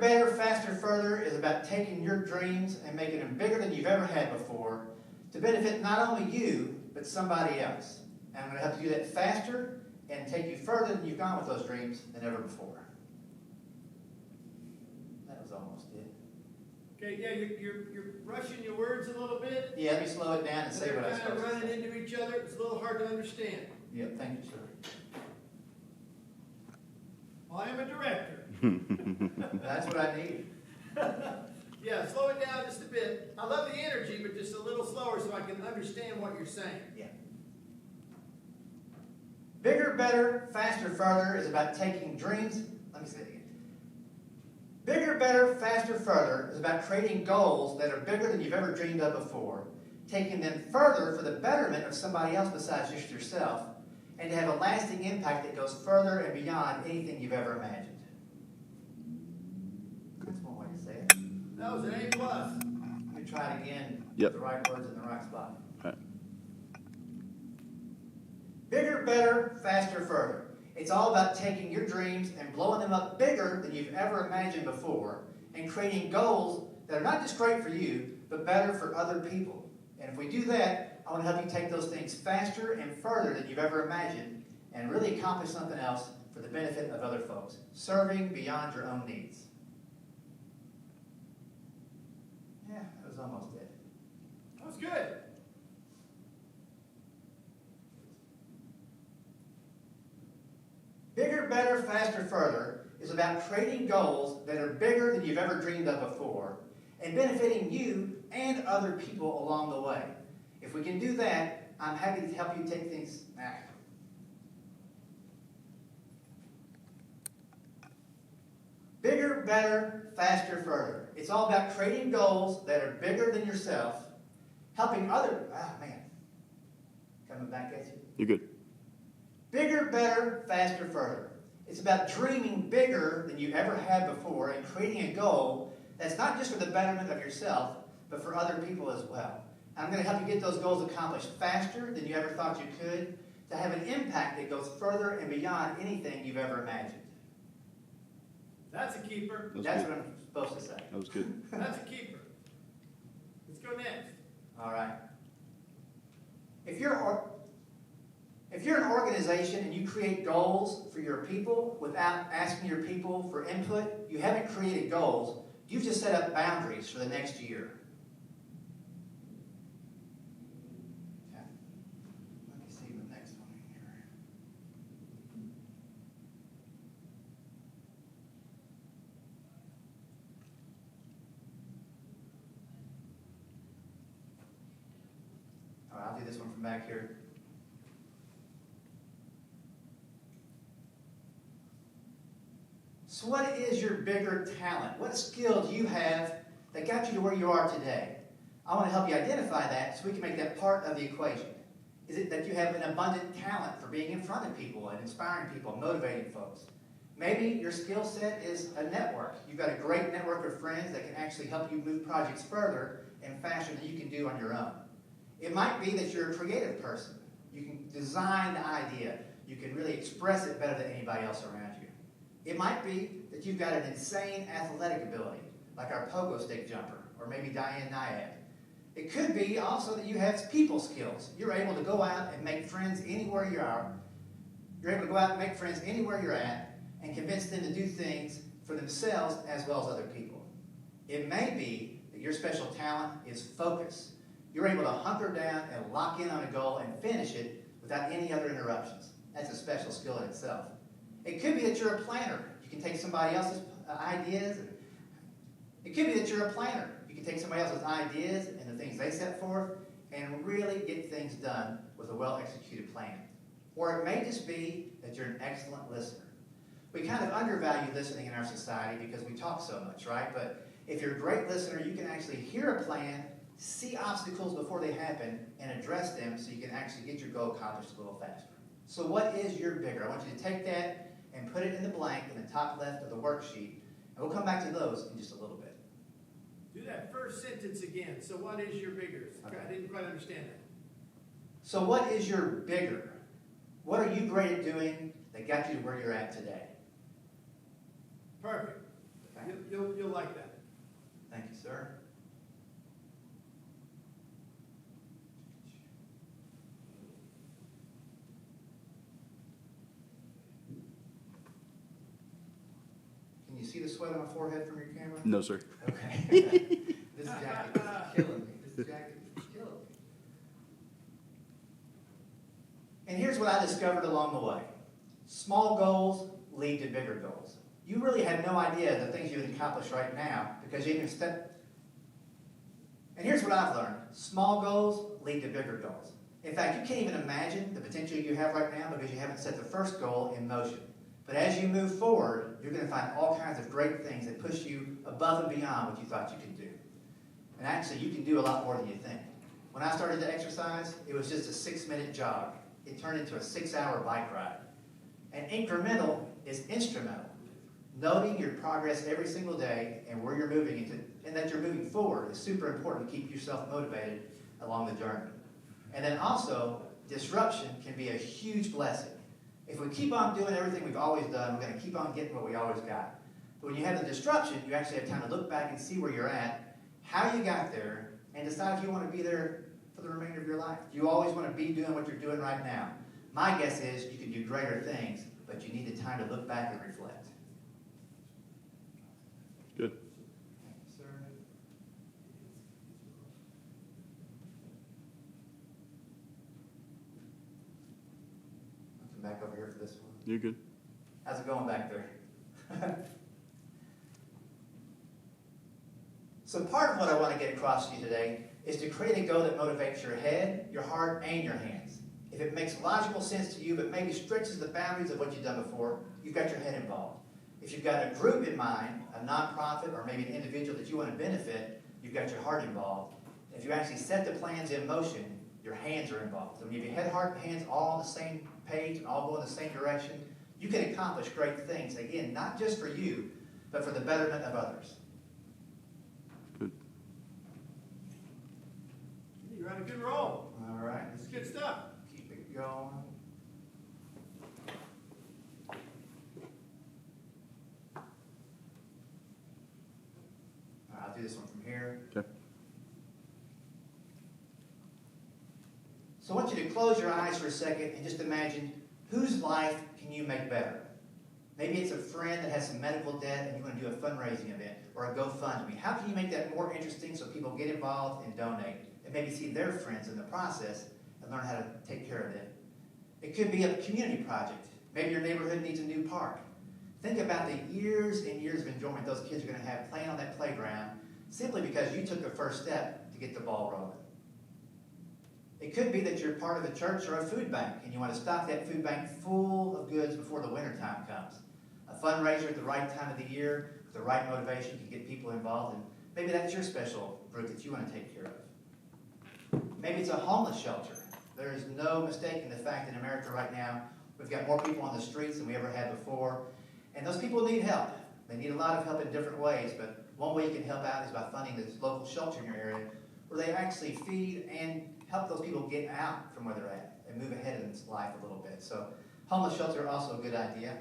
better, faster, further is about taking your dreams and making them bigger than you've ever had before to benefit not only you, but somebody else. And I'm going to help you do that faster and take you further than you've gone with those dreams than ever before. That was almost it. Okay, yeah, you're rushing your words a little bit. Yeah, let me slow it down and say what I was They're kind supposed of to say. running into each other. It's a little hard to understand. Yeah, thank you, sir. Well, I am a director. That's what I need. Yeah, slow it down just a bit. I love the energy, but just a little slower so I can understand what you're saying. Yeah. Bigger, better, faster, further is about taking dreams. Let me say it again. Bigger, better, faster, further is about creating goals that are bigger than you've ever dreamed of before, taking them further for the betterment of somebody else besides just yourself, and to have a lasting impact that goes further and beyond anything you've ever imagined. That's one way to say it. That was an A+. Let me try it again Yep. with the right words in the right spot. Right. Bigger, better, faster, further. It's all about taking your dreams and blowing them up bigger than you've ever imagined before and creating goals that are not just great for you, but better for other people. And if we do that, I want to help you take those things faster and further than you've ever imagined and really accomplish something else for the benefit of other folks, serving beyond your own needs. Yeah, that was almost it. That was good. Bigger, better, faster, further is about creating goals that are bigger than you've ever dreamed of before and benefiting you and other people along the way. If we can do that, I'm happy to help you take things. Bigger, better, faster, further. It's all about creating goals that are bigger than yourself, helping other. Coming back at you. You're good. Bigger, better, faster, further. It's about dreaming bigger than you ever had before and creating a goal that's not just for the betterment of yourself, but for other people as well. And I'm going to help you get those goals accomplished faster than you ever thought you could, to have an impact that goes further and beyond anything you've ever imagined. That's a keeper. That's what I'm supposed to say. That was good. That's a keeper. Let's go next. All right. If you're an organization and you create goals for your people without asking your people for input, you haven't created goals. You've just set up boundaries for the next year. Okay. Let me see the next one here. All right, I'll do this one from back here. So what is your bigger talent? What skill do you have that got you to where you are today? I want to help you identify that so we can make that part of the equation. Is it that you have an abundant talent for being in front of people and inspiring people, motivating folks? Maybe your skill set is a network. You've got a great network of friends that can actually help you move projects further and faster than you can do on your own. It might be that you're a creative person. You can design the idea. You can really express it better than anybody else around you. It might be that you've got an insane athletic ability, like our pogo stick jumper, or maybe Diane Nyad. It could be also that you have people skills. You're able to go out and make friends anywhere you are. You're able to go out and make friends anywhere you're at and convince them to do things for themselves as well as other people. It may be that your special talent is focus. You're able to hunker down and lock in on a goal and finish it without any other interruptions. That's a special skill in itself. It could be that you're a planner. You can take somebody else's ideas. It could be that you're a planner. You can take somebody else's ideas and the things they set forth and really get things done with a well-executed plan. Or it may just be that you're an excellent listener. We kind of undervalue listening in our society because we talk so much, right? But if you're a great listener, you can actually hear a plan, see obstacles before they happen, and address them so you can actually get your goal accomplished a little faster. So what is your bigger? I want you to take that and put it in the blank in the top left of the worksheet. And we'll come back to those in just a little bit. Do that first sentence again. So what is your bigger? Okay. I didn't quite understand that. So what is your bigger? What are you great at doing that got you to where you're at today? Perfect. Okay. You'll like that. Thank you, sir. Can you see the sweat on my forehead from your camera? No, sir. Okay. This jacket is killing me. This jacket is killing me. And here's what I discovered along the way. Small goals lead to bigger goals. You really have no idea the things you can accomplish right now because you can step. And here's what I've learned. Small goals lead to bigger goals. In fact, you can't even imagine the potential you have right now because you haven't set the first goal in motion. But as you move forward, you're going to find all kinds of great things that push you above and beyond what you thought you could do. And actually, you can do a lot more than you think. When I started to exercise, it was just a 6-minute jog. It turned into a 6-hour bike ride. And incremental is instrumental. Noting your progress every single day and where you're moving into, and that you're moving forward is super important to keep yourself motivated along the journey. And then also, disruption can be a huge blessing. If we keep on doing everything we've always done, we're going to keep on getting what we always got. But when you have the disruption, you actually have time to look back and see where you're at, how you got there, and decide if you want to be there for the remainder of your life. Do you always want to be doing what you're doing right now? My guess is you can do greater things, but you need the time to look back and reflect. Good. Thank you, sir. I'll come back over here for this one. You're good. How's it going back there? So part of what I want to get across to you today is to create a goal that motivates your head, your heart, and your hands. If it makes logical sense to you, but maybe stretches the boundaries of what you've done before, you've got your head involved. If you've got a group in mind, a nonprofit, or maybe an individual that you want to benefit, you've got your heart involved. If you actually set the plans in motion, your hands are involved. So when you have your head, heart, and hands all on the same page and all go in the same direction, you can accomplish great things. Again, not just for you, but for the betterment of others. Good. You're on a good roll. All right. It's good stuff. Keep it going. I'll do this one from here. Okay. So I want you to close your eyes for a second and just imagine whose life can you make better? Maybe it's a friend that has some medical debt and you want to do a fundraising event or a GoFundMe. How can you make that more interesting so people get involved and donate and maybe see their friends in the process and learn how to take care of them? It could be a community project. Maybe your neighborhood needs a new park. Think about the years and years of enjoyment those kids are going to have playing on that playground simply because you took the first step to get the ball rolling. It could be that you're part of a church or a food bank and you want to stock that food bank full of goods before the winter time comes. A fundraiser at the right time of the year with the right motivation can get people involved, and maybe that's your special group that you want to take care of. Maybe it's a homeless shelter. There is no mistaking the fact that in America right now we've got more people on the streets than we ever had before, and those people need help. They need a lot of help in different ways, but one way you can help out is by funding this local shelter in your area where they actually feed and help those people get out from where they're at and move ahead in this life a little bit. So homeless shelter also a good idea.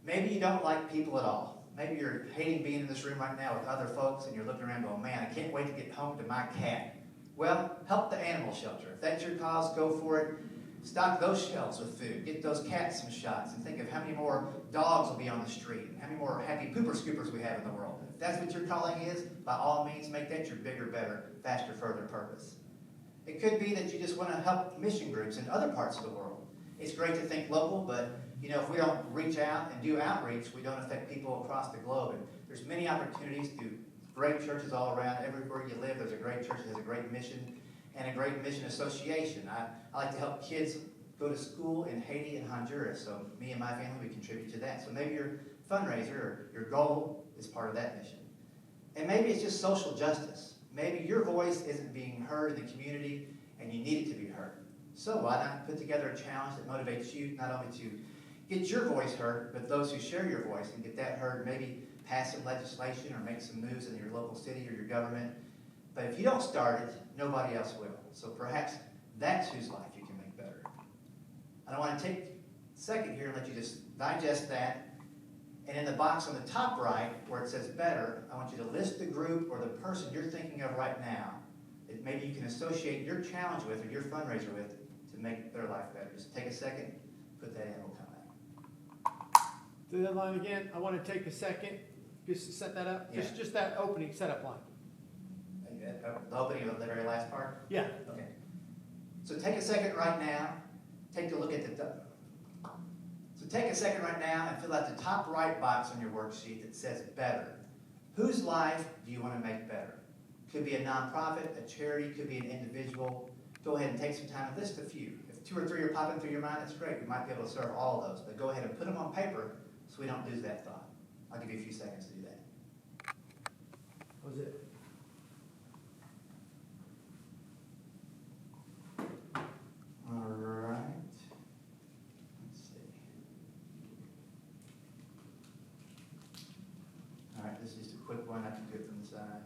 Maybe you don't like people at all. Maybe you're hating being in this room right now with other folks and you're looking around going, man, I can't wait to get home to my cat. Well, help the animal shelter. If that's your cause, go for it. Stock those shelves with food. Get those cats some shots and think of how many more dogs will be on the street and how many more happy pooper scoopers we have in the world. If that's what your calling is, by all means, make that your bigger, better, faster, further purpose. It could be that you just want to help mission groups in other parts of the world. It's great to think local, but if we don't reach out and do outreach, we don't affect people across the globe. And there's many opportunities through great churches all around. Everywhere you live, there's a great church that has a great mission and a great mission association. I like to help kids go to school in Haiti and Honduras, so me and my family, we contribute to that. So maybe your fundraiser or your goal is part of that mission. And maybe it's just social justice. Maybe your voice isn't being heard in the community and you need it to be heard. So why not put together a challenge that motivates you not only to get your voice heard, but those who share your voice and get that heard, maybe pass some legislation or make some moves in your local city or your government. But if you don't start it, nobody else will. So perhaps that's whose life you can make better. And I want to take a second here and let you just digest that And in the box on the top right, where it says better, I want you to list the group or the person you're thinking of right now that maybe you can associate your challenge with or your fundraiser with to make their life better. Just take a second, put that in, we'll come back. Do that line again. I want to take a second just to set that up. Yeah. Just that opening setup line. The opening of the very last part? Yeah. Okay. So take a second right now, take a look at the, so take a second right now and fill out the top right box on your worksheet that says better. Whose life do you want to make better? Could be a nonprofit, a charity, could be an individual. Go ahead and take some time and list a few. If 2 or 3 are popping through your mind, that's great. We might be able to serve all of those, but go ahead and put them on paper so we don't lose that thought. I'll give you a few seconds to do that. That was it. All right. Let's see. All right, this is just a quick one. I can do it from the side.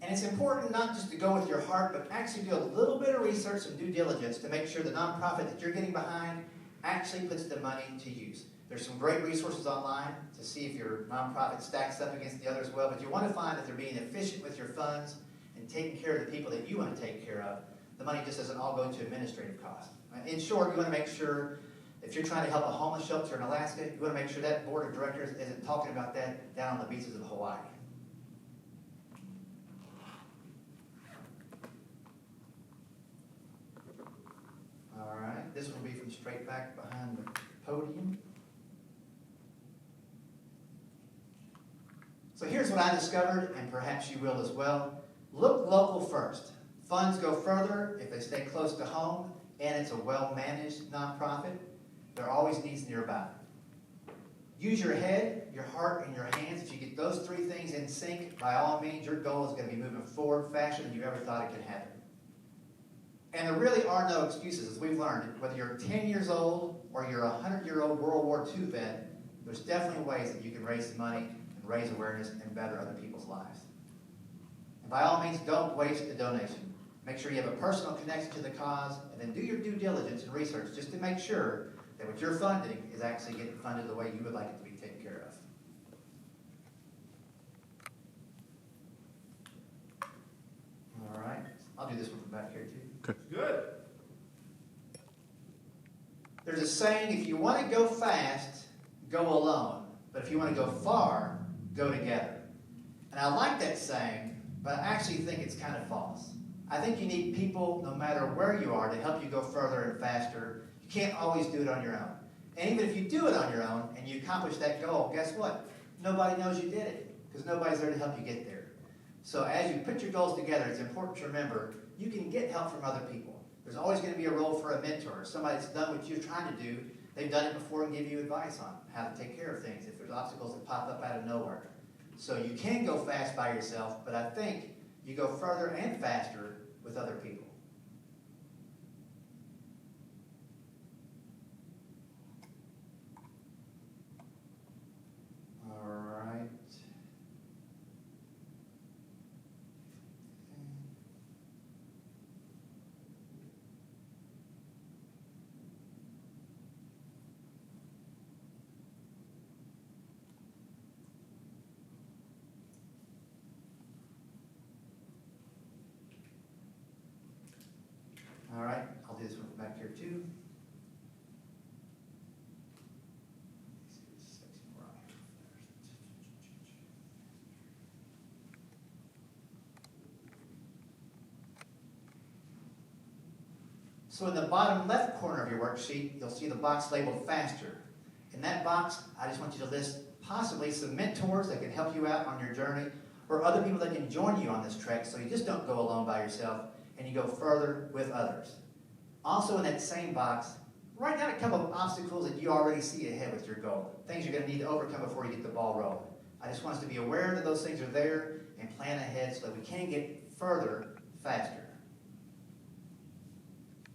And it's important not just to go with your heart, but actually do a little bit of research and due diligence to make sure the nonprofit that you're getting behind actually puts the money to use. There's some great resources online to see if your nonprofit stacks up against the others well, but you want to find that they're being efficient with your funds and taking care of the people that you want to take care of. The money just doesn't all go to administrative costs. In short, you want to make sure if you're trying to help a homeless shelter in Alaska, you want to make sure that board of directors isn't talking about that down on the beaches of Hawaii. All right, this will be from straight back behind the podium. So here's what I discovered, and perhaps you will as well. Look local first. Funds go further if they stay close to home, and it's a well-managed nonprofit. There are always needs nearby. Use your head, your heart, and your hands. If you get those 3 things in sync, by all means, your goal is going to be moving forward faster than you ever thought it could happen. And there really are no excuses, as we've learned. Whether you're 10 years old or you're a 100-year-old World War II vet, there's definitely ways that you can raise money and raise awareness and better other people's lives. And by all means, don't waste a donation. Make sure you have a personal connection to the cause, and then do your due diligence and research just to make sure that what you're funding is actually getting funded the way you would like it to be taken care of. All right. I'll do this one from back here, too. Okay. Good. There's a saying, if you want to go fast, go alone. But if you want to go far, go together. And I like that saying, but I actually think it's kind of false. I think you need people, no matter where you are, to help you go further and faster. You can't always do it on your own. And even if you do it on your own and you accomplish that goal, guess what? Nobody knows you did it because nobody's there to help you get there. So as you put your goals together, it's important to remember you can get help from other people. There's always going to be a role for a mentor, somebody that's done what you're trying to do. They've done it before and give you advice on how to take care of things if there's obstacles that pop up out of nowhere. So you can go fast by yourself, but I think you go further and faster with other people. All right. All right, I'll do this one back here too. So in the bottom left corner of your worksheet, you'll see the box labeled faster. In that box, I just want you to list possibly some mentors that can help you out on your journey, or other people that can join you on this trek so you just don't go alone by yourself and you go further with others. Also in that same box, write down a couple of obstacles that you already see ahead with your goal. Things you're going to need to overcome before you get the ball rolling. I just want us to be aware that those things are there and plan ahead so that we can get further faster.